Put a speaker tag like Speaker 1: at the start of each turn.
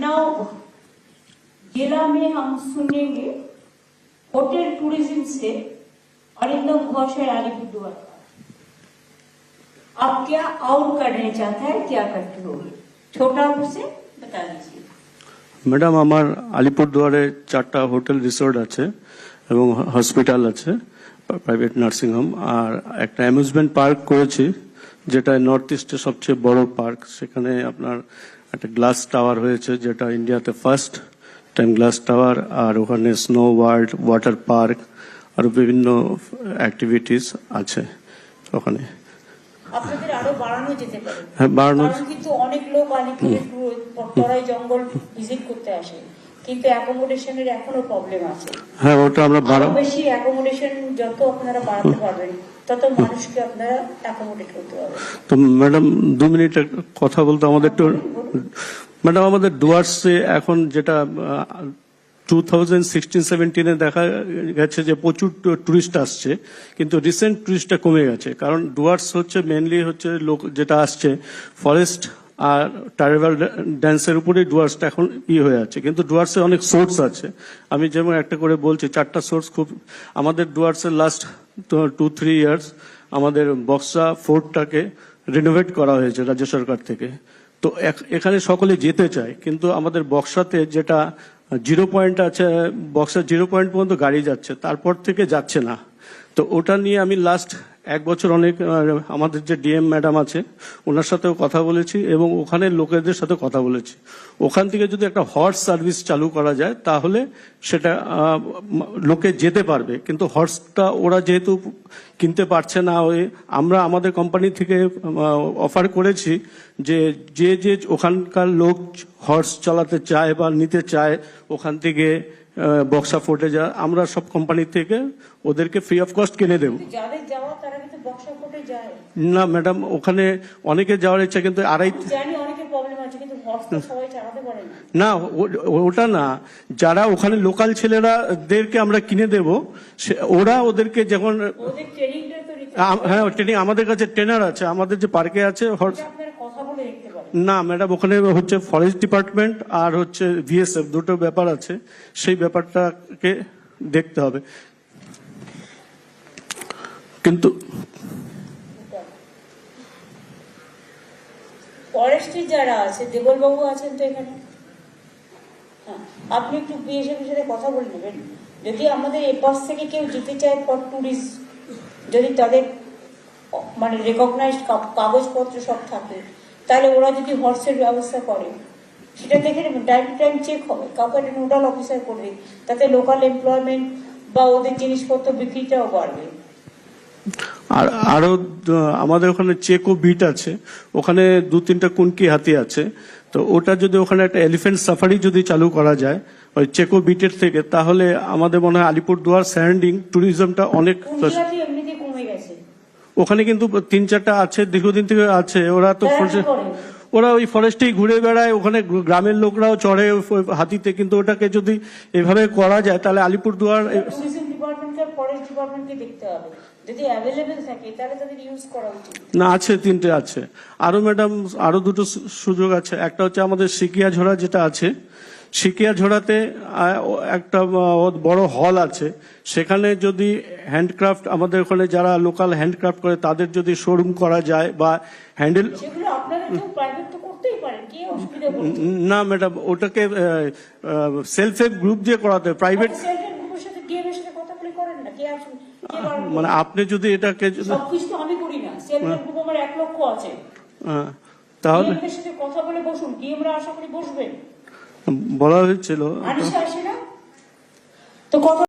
Speaker 1: Now, जिला में हम सुनेंगे होटल टूरिज्म से अरिंदम घोष है अलीपुरद्वार का। आप क्या और करने चाहते हैं, क्या करते हो, छोटा से बता दीजिए।
Speaker 2: मैडम আমার আলিপুরদুয়ারে 4টা হোটেল রিসোর্ট আছে এবং হসপিটাল আছে, প্রাইভেট নার্সিং হোম, আর একটা অ্যামিউজমেন্ট পার্ক করেছি যেটা নর্থ ইস্টের সবচেয়ে বড় পার্ক। সেখানে আপনার একটা গ্লাস টাওয়ার হয়েছে যেটা ইন্ডিয়াতে ফার্স্ট টাইম গ্লাস টাওয়ার, আর ওখানে স্নো ওয়ার্ল্ড, ওয়াটার পার্ক আর বিভিন্ন অ্যাক্টিভিটিস আছে ওখানে।
Speaker 1: আপনাদের আরো বাড়ানো যেতে পারে।
Speaker 2: হ্যাঁ, বাড়ানো,
Speaker 1: কিন্তু অনেক লোক আলিপুরে জঙ্গল ভিজিট করতে আসে, কিন্তু অ্যাকোমোডেশনের এখনো প্রবলেম আছে।
Speaker 2: হ্যাঁ, ওটা আমরা
Speaker 1: বেশি অ্যাকোমোডেশন যত আপনারা বাড়াতে পারবেন তত মানুষকে আপনারা অ্যাকোমোডেট করতে পারবেন।
Speaker 2: তো ম্যাডাম 2 মিনিট কথা বলতে আমাদের একটু। ম্যাডাম আমাদের ডুয়ার্সে এখন যেটা 2016-17 দেখা গেছে যে প্রচুর টুরিস্ট আসছে, কিন্তু রিসেন্ট টুরিস্টটা কমে গেছে। কারণ ডুয়ার্স হচ্ছে মেনলি হচ্ছে লোক যেটা আসছে ফরেস্ট আর ট্রাইবাল ড্যান্সের উপরে ডুয়ার্সটা এখন হয়ে আছে, কিন্তু ডুয়ার্সে অনেক সোর্স আছে। আমি যেমন একটা করে বলছি, 4টা সোর্স খুব আমাদের ডুয়ার্সের লাস্ট 2-3 ইয়ার্স আমাদের বক্সা ফোর্টটাকে রিনোভেট করা হয়েছে রাজ্য সরকার থেকে। তো এখানে সকলে যেতে চায়, কিন্তু আমাদের বক্সাতে যেটা 0 পয়েন্ট আছে, বক্সা 0 পয়েন্ট পর্যন্ত গাড়ি যাচ্ছে, তারপর থেকে যাচ্ছে না। তো ওটা নিয়ে আমি লাস্ট 1 বছর অনেক আমাদের যে ডিএম ম্যাডাম আছে ওনার সাথেও কথা বলেছি এবং ওখানে লোকেদের সাথে কথা বলেছি। ওখান থেকে যদি একটা হর্স সার্ভিস চালু করা যায় তাহলে সেটা লোকে যেতে পারবে, কিন্তু হর্সটা ওরা যেহেতু কিনতে পারছে না, আমরা আমাদের কোম্পানি থেকে অফার করেছি যে যে ওখানকার লোক হর্স চালাতে চায় বা নিতে চায় ওখান থেকে বক্সা ফোর্টে যা আমরা সব কোম্পানি থেকে ওদেরকে ফ্রি অফ কস্ট কিনে দেবো। না ম্যাডাম, ওখানে অনেকে যাওয়ার ইচ্ছা, কিন্তু না ওটা না, যারা ওখানে লোকাল ছেলেরাদেরকে আমরা কিনে দেব, ওরা ওদেরকে যখন হ্যাঁ ট্রেনিং আমাদের কাছে ট্রেনার আছে, আমাদের যে পার্কে আছে। না ম্যাডাম, ওখানে হচ্ছে ফরেস্ট ডিপার্টমেন্ট আর হচ্ছে ভিএসএফ দুটো ব্যাপার আছে, সেই ব্যাপারটাকে দেখতে হবে। কিন্তু
Speaker 1: ফরেস্টের যারা আছে, দেবলবাবু আছেন তো এখানে, আপনি একটু বিএসএফের সাথে কথা বলে নেবেন। যদি আমাদের এপাশ থেকে কেউ যেতে চায় ফর ট্যুরিস্ট, যদি তাদের মানে রেকগনাইজড কাগজপত্র সব থাকে, তাহলে ওরা যদি হর্সের ব্যবস্থা করে সেটা দেখে নেবেন, টাইম টু টাইম চেক হবে, কাউকে একটা নোডাল অফিসার করবে, তাতে লোকাল এমপ্লয়মেন্ট বা ওদের জিনিসপত্র বিক্রিটাও বাড়বে।
Speaker 2: আর আরো আমাদের ওখানে চেকো বিট আছে, ওখানে 2-3টা কুনকি হাতি আছে। তো ওটা যদি ওখানে একটা এলিফ্যান্ট সাফারি যদি চালু করা যায় ওই চেকো বিটের থেকে, তাহলে আমাদের মনে হয় আলিপুরদুয়ার সারাউন্ডিং ট্যুরিজমটা অনেক ওখানে কিন্তু 3-4টা আছে, দীর্ঘদিন থেকে আছে। ওরা তো ওরা ওই ফরেস্টেই ঘুরে বেড়ায়, ওখানে গ্রামের লোকরাও চড়ে হাতিতে, কিন্তু ওটাকে যদি এভাবে করা যায় তাহলে আলিপুরদুয়ার না আছে 3টে আছে। আরো ম্যাডাম আরো 2টো সুযোগ আছে। একটা হচ্ছে আমাদের সিকিয়াঝোড়া যেটা আছে, সিকিয়াঝোড়াতে একটা বড় হল আছে, সেখানে যদি হ্যান্ডক্রাফট আমাদের ওখানে যারা লোকাল হ্যান্ডক্রাফট করে তাদের যদি শোরুম করা যায় বা হ্যান্ডেল। না ম্যাডাম, ওটাকে সেলফ হেল্প গ্রুপ দিয়ে করাতে, প্রাইভেট মানে আপনি যদি এটাকে
Speaker 1: আমি করি না, সেলফ হেল্প গ্রুপ আমার 1 লক্ষ আছে,
Speaker 2: তাহলে
Speaker 1: কথা বলে বসুন, ডিএমরা আশা করি বসবেন,
Speaker 2: বলা হয়েছিল
Speaker 1: তো কথা